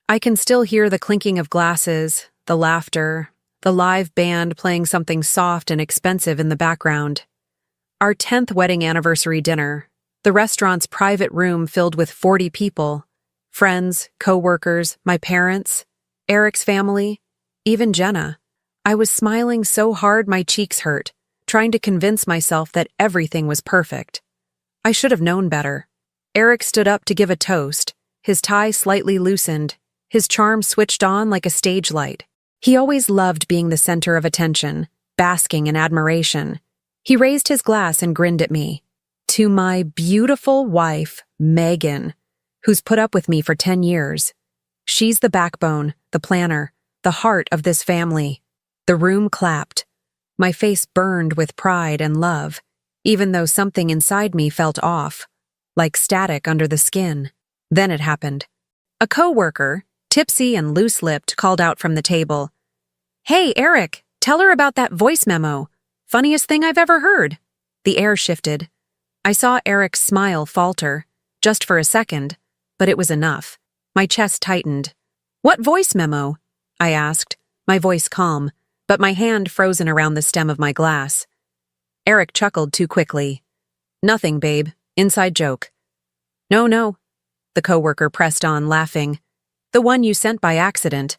I can still hear the clinking of glasses, the laughter, the live band playing something soft and expensive in the background. Our 10th wedding anniversary dinner, the restaurant's private room filled with 40 people, friends, co-workers, my parents, Eric's family, even Jenna. I was smiling so hard my cheeks hurt, trying to convince myself that everything was perfect. I should have known better. Eric stood up to give a toast, his tie slightly loosened, his charm switched on like a stage light. He always loved being the center of attention, basking in admiration. He raised his glass and grinned at me. To my beautiful wife, Megan, who's put up with me for 10 years. She's the backbone, the planner, the heart of this family. The room clapped. My face burned with pride and love, even though something inside me felt off, like static under the skin. Then it happened. A co-worker, tipsy and loose-lipped, called out from the table. "Hey, Eric, tell her about that voice memo. Funniest thing I've ever heard." The air shifted. I saw Eric's smile falter, just for a second, but it was enough. My chest tightened. "What voice memo?" I asked, my voice calm, but my hand frozen around the stem of my glass. Eric chuckled too quickly. "Nothing, babe. Inside joke." No, the coworker pressed on, laughing. "The one you sent by accident.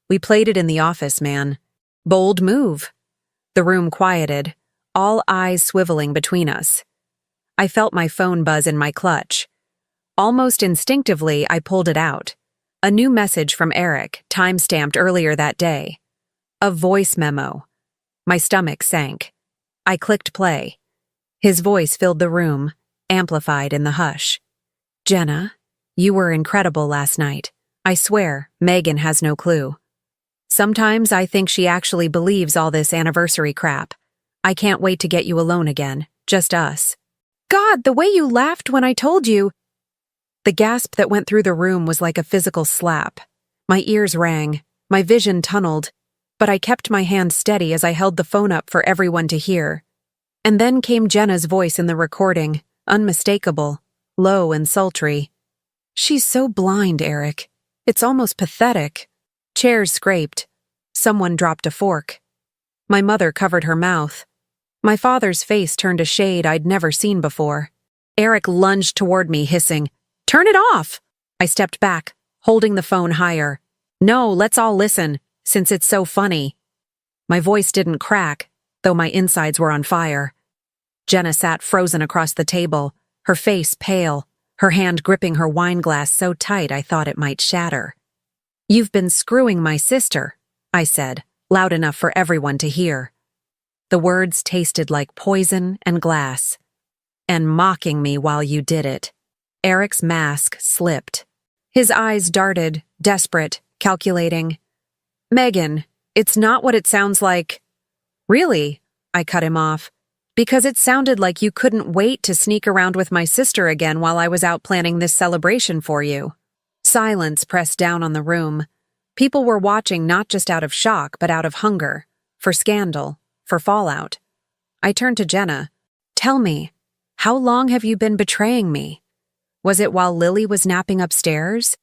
We played it in the office, man. Bold move." The room quieted, all eyes swiveling between us. I felt my phone buzz in my clutch. Almost instinctively, I pulled it out. A new message from Eric, time-stamped earlier that day. A voice memo. My stomach sank. I clicked play. His voice filled the room, amplified in the hush. "Jenna, you were incredible last night. I swear, Megan has no clue. Sometimes I think she actually believes all this anniversary crap. I can't wait to get you alone again, just us." "God, the way you laughed when I told you—" The gasp that went through the room was like a physical slap. My ears rang, my vision tunneled, but I kept my hand steady as I held the phone up for everyone to hear. And then came Jenna's voice in the recording, unmistakable, low and sultry. "She's so blind, Eric. It's almost pathetic." Chairs scraped. Someone dropped a fork. My mother covered her mouth. My father's face turned a shade I'd never seen before. Eric lunged toward me, hissing, "Turn it off!" I stepped back, holding the phone higher. "No, let's all listen, since it's so funny." My voice didn't crack, though my insides were on fire. Jenna sat frozen across the table, her face pale, her hand gripping her wine glass so tight I thought it might shatter. "You've been screwing my sister," I said, loud enough for everyone to hear. The words tasted like poison and glass. "And mocking me while you did it." Eric's mask slipped. His eyes darted, desperate, calculating. "Megan, it's not what it sounds like." "Really?" I cut him off. "Because it sounded like you couldn't wait to sneak around with my sister again while I was out planning this celebration for you." Silence pressed down on the room. People were watching not just out of shock, but out of hunger, for scandal, for fallout. I turned to Jenna. "Tell me, how long have you been betraying me? Was it while Lily was napping upstairs?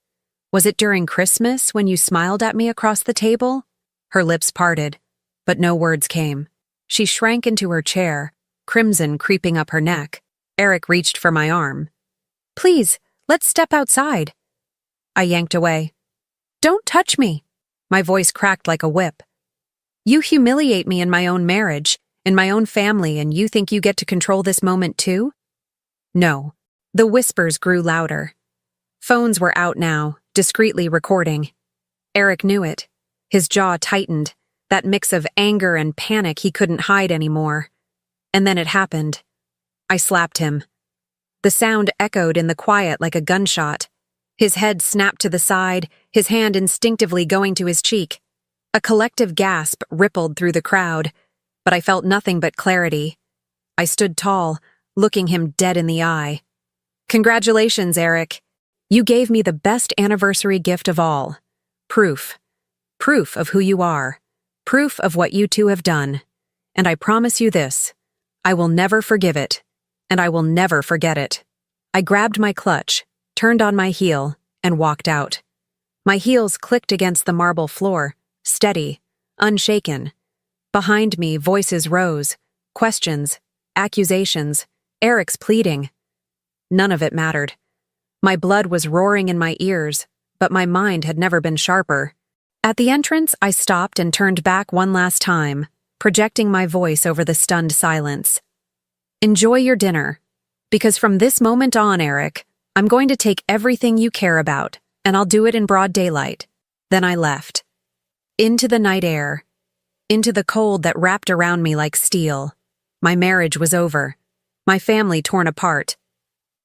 Was it during Christmas when you smiled at me across the table?" Her lips parted, but no words came. She shrank into her chair, crimson creeping up her neck. Eric reached for my arm. "Please, let's step outside." I yanked away. "Don't touch me." My voice cracked like a whip. "You humiliate me in my own marriage, in my own family, and you think you get to control this moment too?" No. The whispers grew louder. Phones were out now, discreetly recording. Eric knew it. His jaw tightened, that mix of anger and panic he couldn't hide anymore. And then it happened. I slapped him. The sound echoed in the quiet like a gunshot. His head snapped to the side, his hand instinctively going to his cheek. A collective gasp rippled through the crowd, but I felt nothing but clarity. I stood tall, looking him dead in the eye. "Congratulations, Eric. You gave me the best anniversary gift of all. Proof. Proof of who you are. Proof of what you two have done. And I promise you this. I will never forgive it. And I will never forget it." I grabbed my clutch, turned on my heel, and walked out. My heels clicked against the marble floor, steady, unshaken. Behind me, voices rose, questions, accusations, Eric's pleading. None of it mattered. My blood was roaring in my ears, but my mind had never been sharper. At the entrance, I stopped and turned back one last time, projecting my voice over the stunned silence. Enjoy your dinner, because from this moment on, Eric, I'm going to take everything you care about, and I'll do it in broad daylight. Then I left. Into the night air. Into the cold that wrapped around me like steel. My marriage was over. My family torn apart.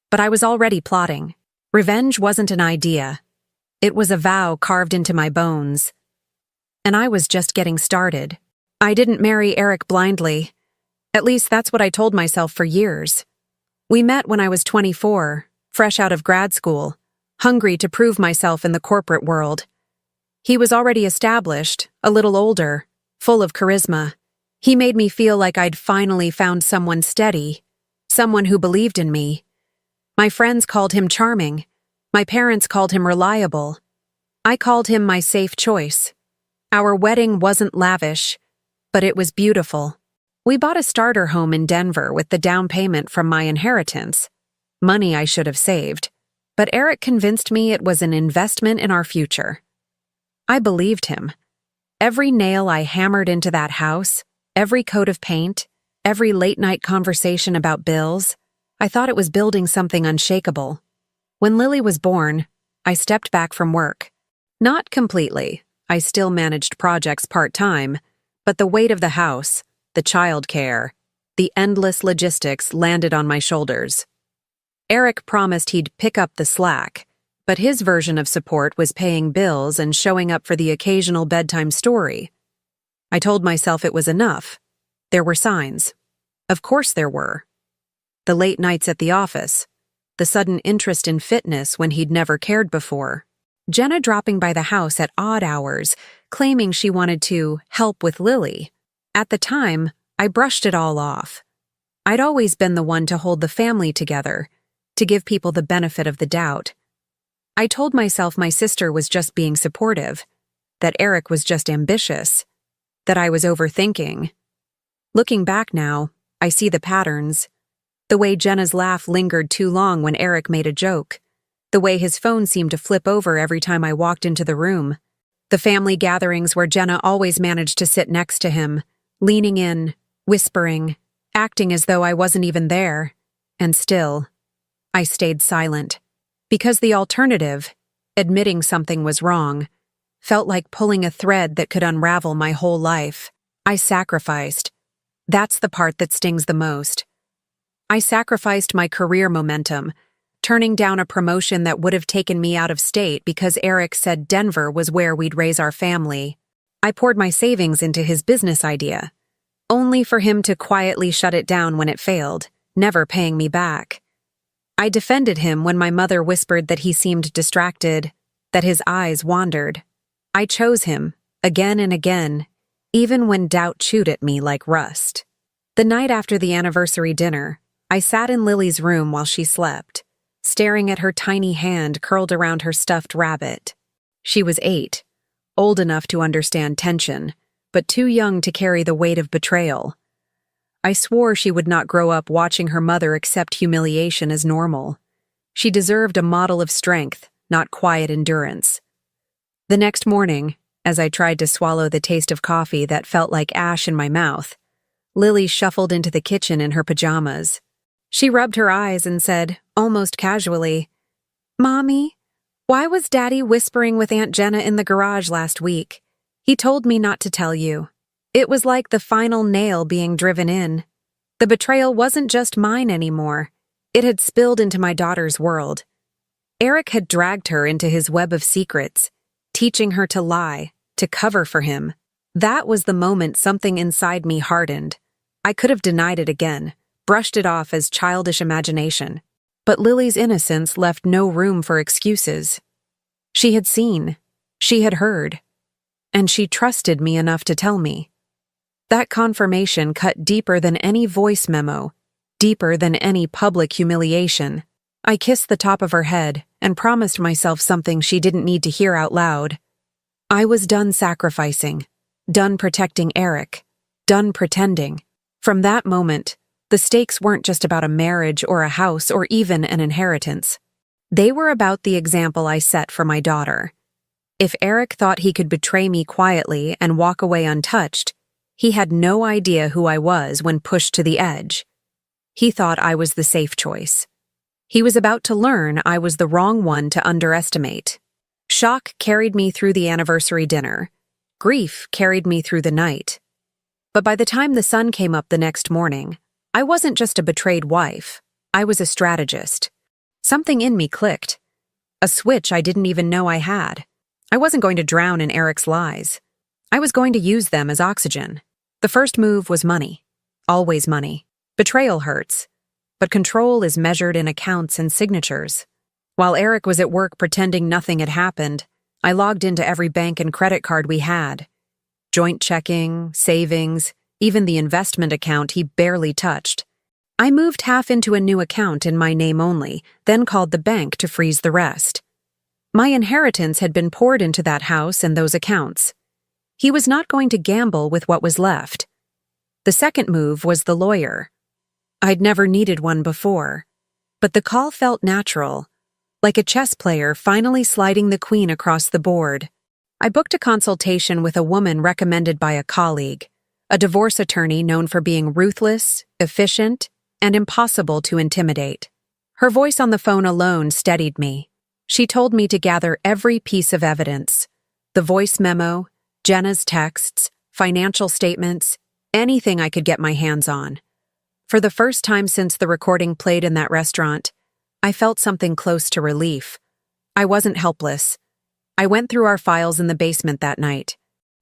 But I was already plotting. Revenge wasn't an idea. It was a vow carved into my bones. And I was just getting started. I didn't marry Eric blindly. At least that's what I told myself for years. We met when I was 24, fresh out of grad school, hungry to prove myself in the corporate world. He was already established, a little older, full of charisma. He made me feel like I'd finally found someone steady, someone who believed in me. My friends called him charming. My parents called him reliable. I called him my safe choice. Our wedding wasn't lavish, but it was beautiful. We bought a starter home in Denver with the down payment from my inheritance, money I should have saved, but Eric convinced me it was an investment in our future. I believed him. Every nail I hammered into that house, every coat of paint, every late-night conversation about bills, I thought it was building something unshakable. When Lily was born, I stepped back from work. Not completely. I still managed projects part-time, but the weight of the house, the childcare, the endless logistics landed on my shoulders. Eric promised he'd pick up the slack, but his version of support was paying bills and showing up for the occasional bedtime story. I told myself it was enough. There were signs. Of course there were. The late nights at the office, the sudden interest in fitness when he'd never cared before, Jenna dropping by the house at odd hours, claiming she wanted to help with Lily. At the time, I brushed it all off. I'd always been the one to hold the family together, to give people the benefit of the doubt. I told myself my sister was just being supportive, that Eric was just ambitious, that I was overthinking. Looking back now, I see the patterns. The way Jenna's laugh lingered too long when Eric made a joke. The way his phone seemed to flip over every time I walked into the room. The family gatherings where Jenna always managed to sit next to him, leaning in, whispering, acting as though I wasn't even there. And still, I stayed silent. Because the alternative, admitting something was wrong, felt like pulling a thread that could unravel my whole life. I sacrificed. That's the part that stings the most. I sacrificed my career momentum, turning down a promotion that would have taken me out of state because Eric said Denver was where we'd raise our family. I poured my savings into his business idea, only for him to quietly shut it down when it failed, never paying me back. I defended him when my mother whispered that he seemed distracted, that his eyes wandered. I chose him, again and again, even when doubt chewed at me like rust. The night after the anniversary dinner, I sat in Lily's room while she slept, staring at her tiny hand curled around her stuffed rabbit. She was 8, old enough to understand tension, but too young to carry the weight of betrayal. I swore she would not grow up watching her mother accept humiliation as normal. She deserved a model of strength, not quiet endurance. The next morning, as I tried to swallow the taste of coffee that felt like ash in my mouth, Lily shuffled into the kitchen in her pajamas. She rubbed her eyes and said, almost casually, "Mommy, why was Daddy whispering with Aunt Jenna in the garage last week? He told me not to tell you." It was like the final nail being driven in. The betrayal wasn't just mine anymore. It had spilled into my daughter's world. Eric had dragged her into his web of secrets, teaching her to lie, to cover for him. That was the moment something inside me hardened. I could have denied it again, brushed it off as childish imagination. But Lily's innocence left no room for excuses. She had seen, she had heard, and she trusted me enough to tell me. That confirmation cut deeper than any voice memo, deeper than any public humiliation. I kissed the top of her head and promised myself something she didn't need to hear out loud. I was done sacrificing, done protecting Eric, done pretending. From that moment, the stakes weren't just about a marriage or a house or even an inheritance. They were about the example I set for my daughter. If Eric thought he could betray me quietly and walk away untouched, he had no idea who I was when pushed to the edge. He thought I was the safe choice. He was about to learn I was the wrong one to underestimate. Shock carried me through the anniversary dinner. Grief carried me through the night. But by the time the sun came up the next morning, I wasn't just a betrayed wife. I was a strategist. Something in me clicked. A switch I didn't even know I had. I wasn't going to drown in Eric's lies. I was going to use them as oxygen. The first move was money. Always money. Betrayal hurts. But control is measured in accounts and signatures. While Eric was at work pretending nothing had happened, I logged into every bank and credit card we had. Joint checking, savings, even the investment account he barely touched. I moved half into a new account in my name only, then called the bank to freeze the rest. My inheritance had been poured into that house and those accounts. He was not going to gamble with what was left. The second move was the lawyer. I'd never needed one before, but the call felt natural, like a chess player finally sliding the queen across the board. I booked a consultation with a woman recommended by a colleague, a divorce attorney known for being ruthless, efficient, and impossible to intimidate. Her voice on the phone alone steadied me. She told me to gather every piece of evidence: the voice memo, Jenna's texts, financial statements, anything I could get my hands on. For the first time since the recording played in that restaurant, I felt something close to relief. I wasn't helpless. I went through our files in the basement that night.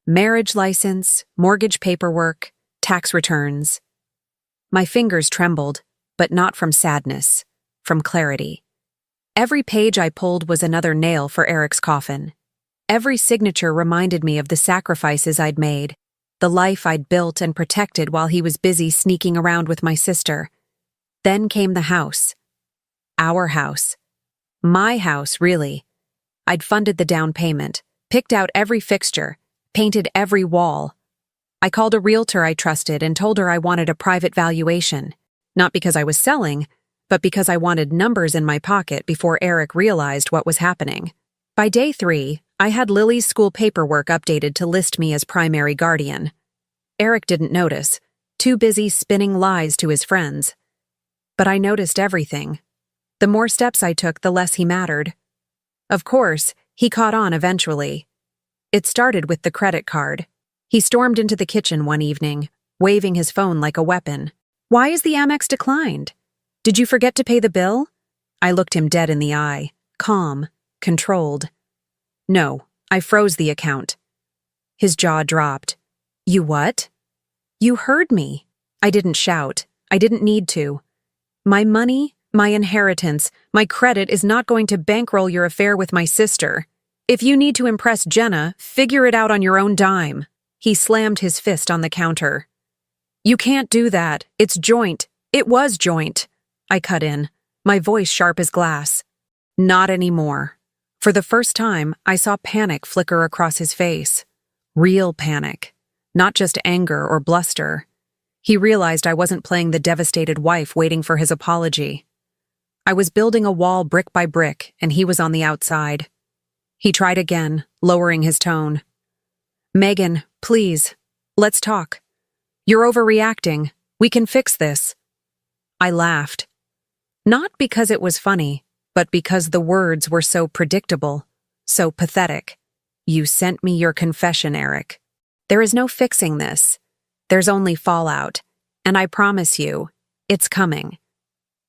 Marriage license, mortgage paperwork, tax returns. My fingers trembled, but not from sadness, from clarity. Every page I pulled was another nail for Eric's coffin. Every signature reminded me of the sacrifices I'd made, the life I'd built and protected while he was busy sneaking around with my sister. Then came the house. Our house. My house, really. I'd funded the down payment, picked out every fixture, painted every wall. I called a realtor I trusted and told her I wanted a private valuation, not because I was selling, but because I wanted numbers in my pocket before Eric realized what was happening. By day 3, I had Lily's school paperwork updated to list me as primary guardian. Eric didn't notice, too busy spinning lies to his friends. But I noticed everything. The more steps I took, the less he mattered. Of course, he caught on eventually. It started with the credit card. He stormed into the kitchen one evening, waving his phone like a weapon. "Why is the Amex declined? Did you forget to pay the bill?" I looked him dead in the eye, calm, controlled. "No, I froze the account." His jaw dropped. "You what?" "You heard me." I didn't shout. I didn't need to. My money, my inheritance, my credit is not going to bankroll your affair with my sister. If you need to impress Jenna, figure it out on your own dime. He slammed his fist on the counter. "You can't do that. It's joint. It was joint." I cut in, my voice sharp as glass. "Not anymore." For the first time, I saw panic flicker across his face. Real panic. Not just anger or bluster. He realized I wasn't playing the devastated wife waiting for his apology. I was building a wall brick by brick, and he was on the outside. He tried again, lowering his tone. "Megan, please, let's talk. You're overreacting. We can fix this." I laughed. Not because it was funny, but because the words were so predictable, so pathetic. "You sent me your confession, Eric. There is no fixing this. There's only fallout, and I promise you, it's coming."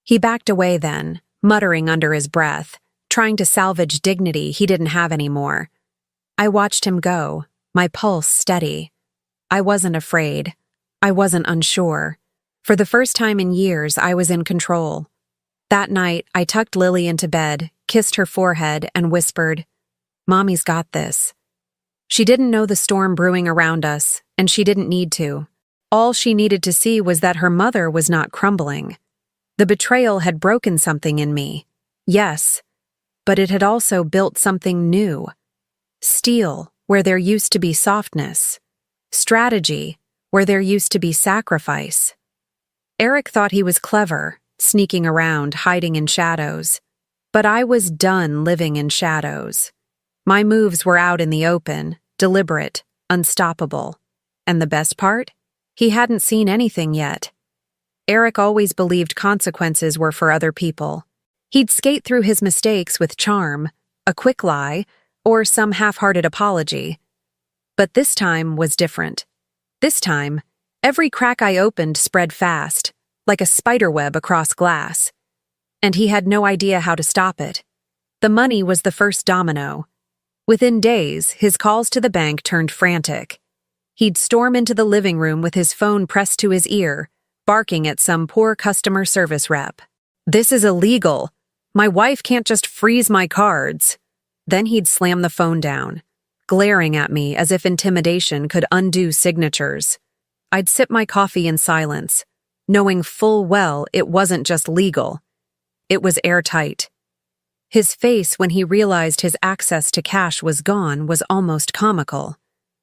He backed away then, muttering under his breath, trying to salvage dignity he didn't have anymore. I watched him go, my pulse steady. I wasn't afraid. I wasn't unsure. For the first time in years, I was in control. That night, I tucked Lily into bed, kissed her forehead, and whispered, "Mommy's got this." She didn't know the storm brewing around us, and she didn't need to. All she needed to see was that her mother was not crumbling. The betrayal had broken something in me. Yes, but it had also built something new. Steel, where there used to be softness. Strategy, where there used to be sacrifice. Eric thought he was clever, sneaking around, hiding in shadows. But I was done living in shadows. My moves were out in the open, deliberate, unstoppable. And the best part? He hadn't seen anything yet. Eric always believed consequences were for other people. He'd skate through his mistakes with charm, a quick lie, or some half-hearted apology. But this time was different. This time, every crack I opened spread fast, like a spiderweb across glass. And he had no idea how to stop it. The money was the first domino. Within days, his calls to the bank turned frantic. He'd storm into the living room with his phone pressed to his ear, barking at some poor customer service rep. "This is illegal. My wife can't just freeze my cards." Then he'd slam the phone down, glaring at me as if intimidation could undo signatures. I'd sip my coffee in silence, knowing full well it wasn't just legal. It was airtight. His face when he realized his access to cash was gone was almost comical.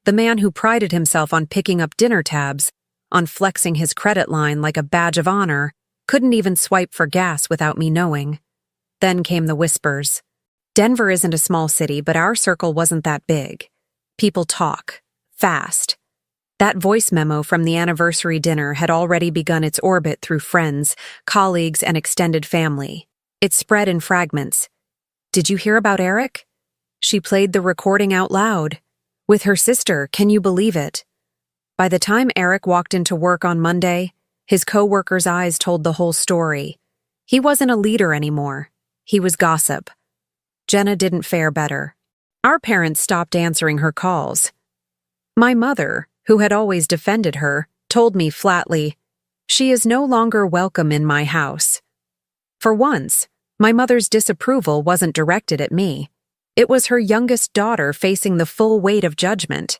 The man who prided himself on picking up dinner tabs, on flexing his credit line like a badge of honor, couldn't even swipe for gas without me knowing. Then came the whispers. Denver isn't a small city, but our circle wasn't that big. People talk. Fast. That voice memo from the anniversary dinner had already begun its orbit through friends, colleagues, and extended family. It spread in fragments. "Did you hear about Eric?" She played the recording out loud. With her sister, can you believe it? By the time Eric walked into work on Monday, his co-workers' eyes told the whole story. He wasn't a leader anymore. He was gossip. Jenna didn't fare better. Our parents stopped answering her calls. My mother, who had always defended her, told me flatly, "She is no longer welcome in my house." For once, my mother's disapproval wasn't directed at me. It was her youngest daughter facing the full weight of judgment.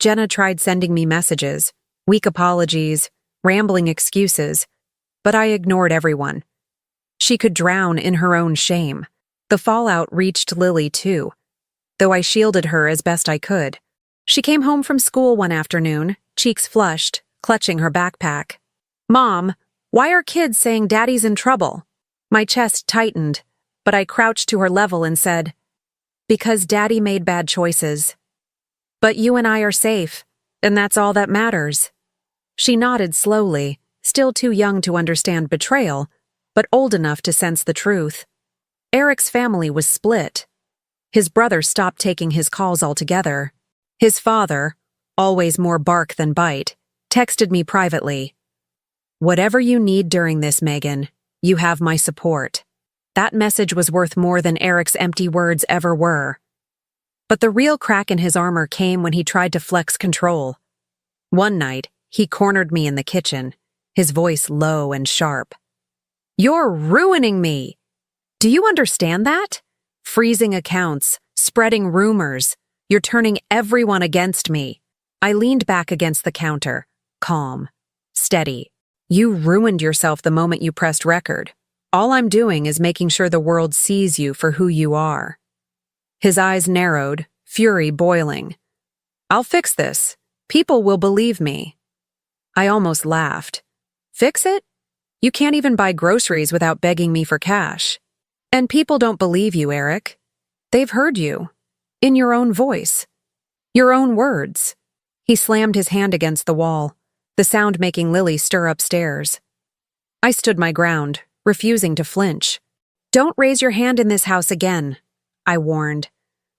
Jenna tried sending me messages, weak apologies, rambling excuses, but I ignored everyone. She could drown in her own shame. The fallout reached Lily too, though I shielded her as best I could. She came home from school one afternoon, cheeks flushed, clutching her backpack. "Mom, why are kids saying Daddy's in trouble?" My chest tightened, but I crouched to her level and said, "Because Daddy made bad choices. But you and I are safe, and that's all that matters." She nodded slowly, still too young to understand betrayal, but old enough to sense the truth. Eric's family was split. His brother stopped taking his calls altogether. His father, always more bark than bite, texted me privately, "Whatever you need during this, Megan, you have my support." That message was worth more than Eric's empty words ever were. But the real crack in his armor came when he tried to flex control. One night, he cornered me in the kitchen, his voice low and sharp. "You're ruining me! Do you understand that? Freezing accounts, spreading rumors. You're turning everyone against me." I leaned back against the counter, calm, steady. "You ruined yourself the moment you pressed record. All I'm doing is making sure the world sees you for who you are." His eyes narrowed, fury boiling. "I'll fix this. People will believe me." I almost laughed. "Fix it? You can't even buy groceries without begging me for cash. And people don't believe you, Eric. They've heard you. In your own voice. Your own words." He slammed his hand against the wall, the sound making Lily stir upstairs. I stood my ground, refusing to flinch. "Don't raise your hand in this house again," I warned,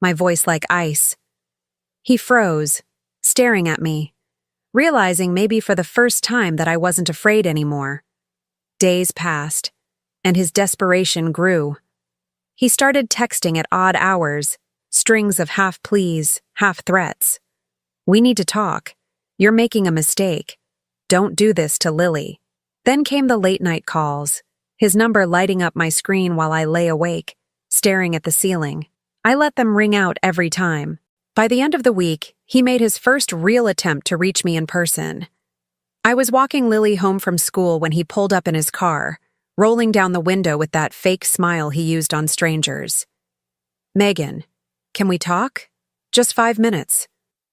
my voice like ice. He froze, staring at me, realizing maybe for the first time that I wasn't afraid anymore. Days passed, and his desperation grew. He started texting at odd hours, strings of half pleas, half threats. "We need to talk. You're making a mistake. Don't do this to Lily." Then came the late-night calls, his number lighting up my screen while I lay awake, staring at the ceiling. I let them ring out every time. By the end of the week, he made his first real attempt to reach me in person. I was walking Lily home from school when he pulled up in his car, rolling down the window with that fake smile he used on strangers. Megan, can we talk? Just 5 minutes.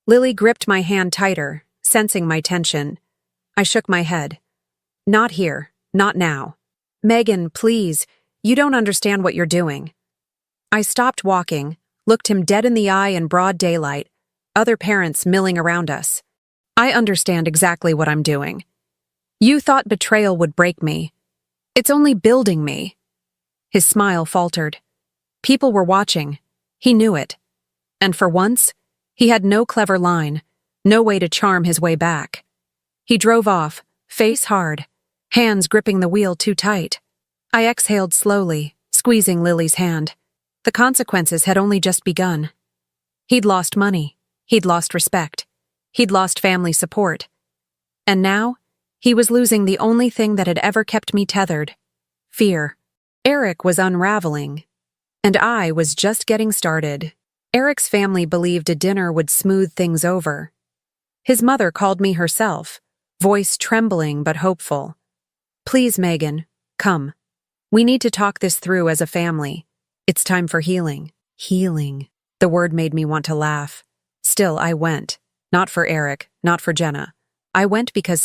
Lily gripped my hand tighter, sensing my tension. I shook my head. Not here, not now. Megan, please, you don't understand what you're doing. I stopped walking, looked him dead in the eye in broad daylight, other parents milling around us. I understand exactly what I'm doing. You thought betrayal would break me. It's only building me. His smile faltered. People were watching. He knew it. And for once, he had no clever line, no way to charm his way back. He drove off, face hard, hands gripping the wheel too tight. I exhaled slowly, squeezing Lily's hand. The consequences had only just begun. He'd lost money. He'd lost respect. He'd lost family support. And now, he was losing the only thing that had ever kept me tethered: fear. Eric was unraveling, and I was just getting started. Eric's family believed a dinner would smooth things over. His mother called me herself, voice trembling but hopeful. Please, Megan, come. We need to talk this through as a family. It's time for healing. Healing. The word made me want to laugh. Still, I went. Not for Eric, not for Jenna. I went because